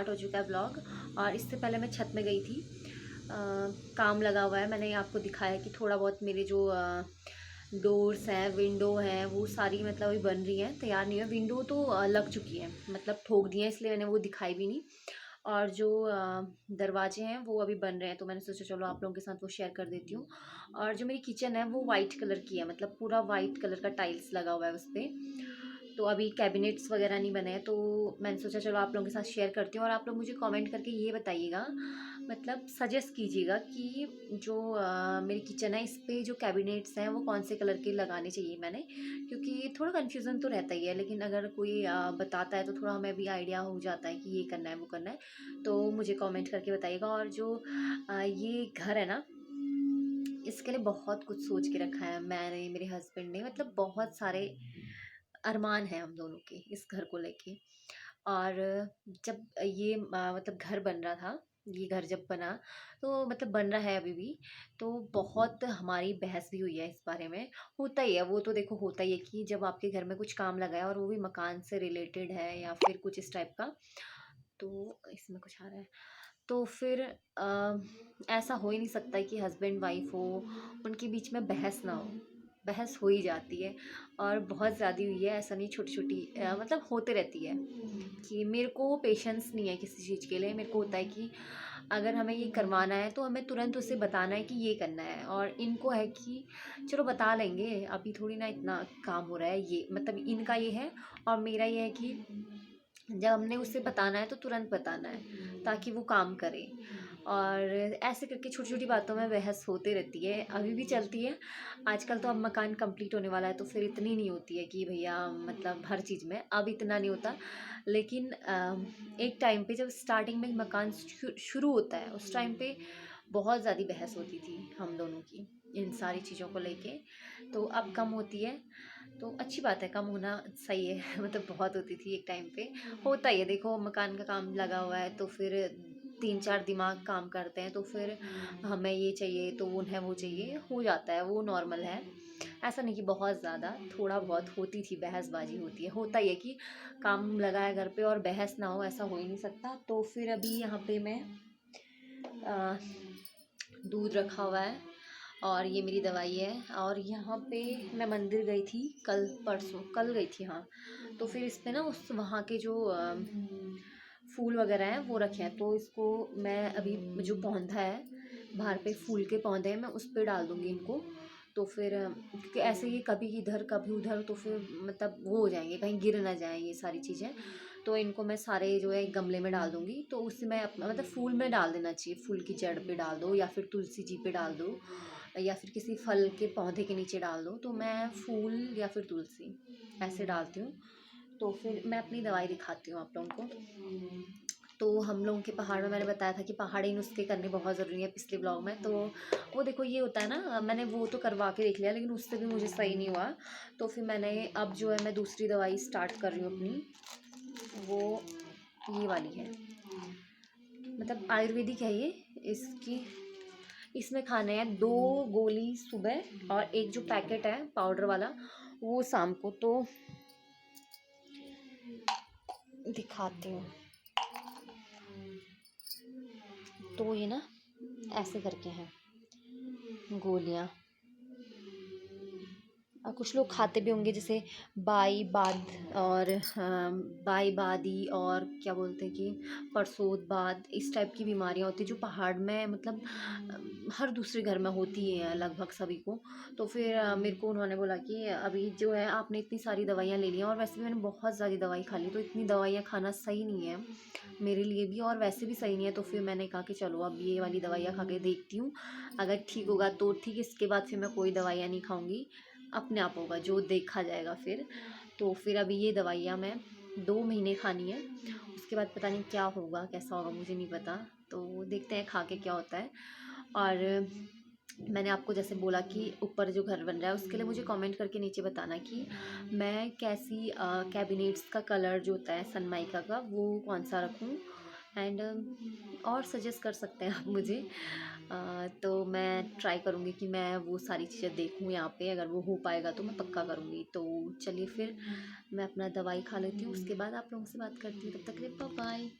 Start हो चुका है ब्लॉग। और इससे पहले मैं छत में गई थी, काम लगा हुआ है। मैंने आपको दिखाया कि थोड़ा बहुत मेरे जो डोर्स हैं, विंडो हैं, वो सारी मतलब अभी बन रही हैं, तैयार नहीं है। विंडो तो लग चुकी है, मतलब ठोक दी है, इसलिए मैंने वो दिखाई भी नहीं। और जो दरवाजे हैं वो अभी बन रहे हैं, तो मैंने सोचा चलो आप लोगों के साथ वो शेयर कर देती हूँ। और जो मेरी किचन है वो वाइट कलर की है, मतलब पूरा वाइट कलर का टाइल्स लगा हुआ है उस पर। तो अभी कैबिनेट्स वगैरह नहीं बने हैं, तो मैंने सोचा चलो आप लोगों के साथ शेयर करती हूँ। और आप लोग मुझे कमेंट करके ये बताइएगा, मतलब सजेस्ट कीजिएगा कि जो मेरी किचन है इस पे जो कैबिनेट्स हैं वो कौन से कलर के लगाने चाहिए मैंने, क्योंकि थोड़ा कन्फ्यूज़न तो रहता ही है, लेकिन अगर कोई बताता है तो थोड़ा हमें भी आइडिया हो जाता है कि ये करना है वो करना है। तो मुझे कमेंट करके बताइएगा। और जो ये घर है ना, इसके लिए बहुत कुछ सोच के रखा है मैंने, मेरे हस्बैंड ने, मतलब बहुत सारे अरमान है हम दोनों के इस घर को लेके। और जब ये मतलब घर बन रहा था, ये घर जब बना, तो मतलब बन रहा है अभी भी, तो बहुत हमारी बहस भी हुई है इस बारे में। होता ही है वो, तो देखो होता ही है कि जब आपके घर में कुछ काम लगा है और वो भी मकान से रिलेटेड है या फिर कुछ इस टाइप का, तो इसमें कुछ आ रहा है, तो फिर ऐसा हो ही नहीं सकता कि हस्बैंड वाइफ हो, उनके बीच में बहस ना हो। बहस हो ही जाती है, और बहुत ज़्यादा हुई है, ऐसा नहीं, छोटी छोटी मतलब होते रहती है। कि मेरे को पेशेंस नहीं है किसी चीज़ के लिए। मेरे को होता है कि अगर हमें ये करवाना है तो हमें तुरंत उसे बताना है कि ये करना है। और इनको है कि चलो बता लेंगे, अभी थोड़ी ना इतना काम हो रहा है, ये मतलब इनका ये है। और मेरा ये है कि जब हमने उसे बताना है तो तुरंत बताना है, ताकि वो काम करे। और ऐसे करके छोटी छोटी बातों में बहस होती रहती है, अभी भी चलती है। आजकल तो अब मकान कंप्लीट होने वाला है, तो फिर इतनी नहीं होती है कि भैया मतलब हर चीज़ में अब इतना नहीं होता। लेकिन एक टाइम पे जब स्टार्टिंग में मकान शुरू होता है, उस टाइम पे बहुत ज़्यादा बहस होती थी हम दोनों की इन सारी चीज़ों को लेके। तो अब कम होती है, तो अच्छी बात है, कम होना सही है। मतलब बहुत होती थी एक टाइम पे। होता ही है, देखो मकान का काम लगा हुआ है तो फिर 3-4 दिमाग काम करते हैं, तो फिर हमें ये चाहिए तो उन्हें वो चाहिए, हो जाता है, वो नॉर्मल है। ऐसा नहीं कि बहुत ज़्यादा, थोड़ा बहुत होती थी, बहसबाजी होती है, होता ही है कि काम लगा है घर पे और बहस ना हो, ऐसा हो ही नहीं सकता। तो फिर अभी यहाँ पे मैं दूध रखा हुआ है, और ये मेरी दवाई है। और यहाँ पे मैं मंदिर गई थी कल, परसों कल गई थी, हाँ। तो फिर इस पे ना उस वहाँ के जो फूल वगैरह हैं वो रखे हैं, तो इसको मैं अभी जो पौधा है बाहर पे, फूल के पौधे हैं, मैं उस पर डाल दूँगी इनको। तो फिर क्योंकि ऐसे ही कभी इधर कभी उधर, तो फिर मतलब वो हो जाएंगे, कहीं गिर ना जाए ये सारी चीज़ें। तो इनको मैं सारे जो है एक गमले में डाल दूँगी, तो उससे मैं अपना मतलब फूल में डाल देना चाहिए, फूल की जड़ पे डाल दो या फिर तुलसी जी पे डाल दो या फिर किसी फल के पौधे के नीचे डाल दो। तो मैं फूल या फिर तुलसी ऐसे डालती हूँ। तो फिर मैं अपनी दवाई दिखाती हूँ आप लोगों को। तो हम लोगों के पहाड़ में मैंने बताया था कि पहाड़ी नुस्खे करने बहुत ज़रूरी है पिछले ब्लॉग में। तो वो देखो ये होता है ना, मैंने वो तो करवा के देख लिया, लेकिन उससे भी मुझे सही नहीं हुआ। तो फिर मैंने अब जो है मैं दूसरी दवाई स्टार्ट कर रही हूँ अपनी, वो ये वाली है, मतलब आयुर्वेदिक है ये। इसकी इसमें खाने हैं 2 गोली सुबह और एक जो पैकेट है पाउडर वाला वो शाम को। तो दिखाती हूँ, तो ये ना ऐसे करके हैं गोलियाँ। और कुछ लोग खाते भी होंगे, जैसे बाई बाद और बाई बादी और क्या बोलते हैं कि परसोद बाद, इस टाइप की बीमारियां होती हैं जो पहाड़ में मतलब हर दूसरे घर में होती हैं लगभग सभी को। तो फिर मेरे को उन्होंने बोला कि अभी जो है आपने इतनी सारी दवाइयाँ ले ली हैं, और वैसे भी मैंने बहुत ज़्यादा दवाई खा ली, तो इतनी दवाइयाँ खाना सही नहीं है मेरे लिए भी, और वैसे भी सही नहीं है। तो फिर मैंने कहा कि चलो अब ये वाली दवाइयाँ खा के देखती हूँ, अगर ठीक होगा तो ठीक, इसके बाद फिर मैं कोई दवाइयाँ नहीं खाऊंगी, अपने आप होगा जो देखा जाएगा फिर। तो फिर अभी ये दवाइयाँ मैं 2 महीने खानी है, उसके बाद पता नहीं क्या होगा, कैसा होगा मुझे नहीं पता। तो देखते हैं खा के क्या होता है। और मैंने आपको जैसे बोला कि ऊपर जो घर बन रहा है उसके लिए मुझे कमेंट करके नीचे बताना कि मैं कैसी कैबिनेट्स का कलर जो होता है सनमाइका का वो कौन सा रखूँ। एंड और सजेस्ट कर सकते हैं आप मुझे। तो मैं ट्राई करूँगी कि मैं वो सारी चीज़ें देखूँ यहाँ पे, अगर वो हो पाएगा तो मैं पक्का करूँगी। तो चलिए फिर मैं अपना दवाई खा लेती हूँ, उसके बाद आप लोगों से बात करती हूँ। तब तक के लिए बाय बाय।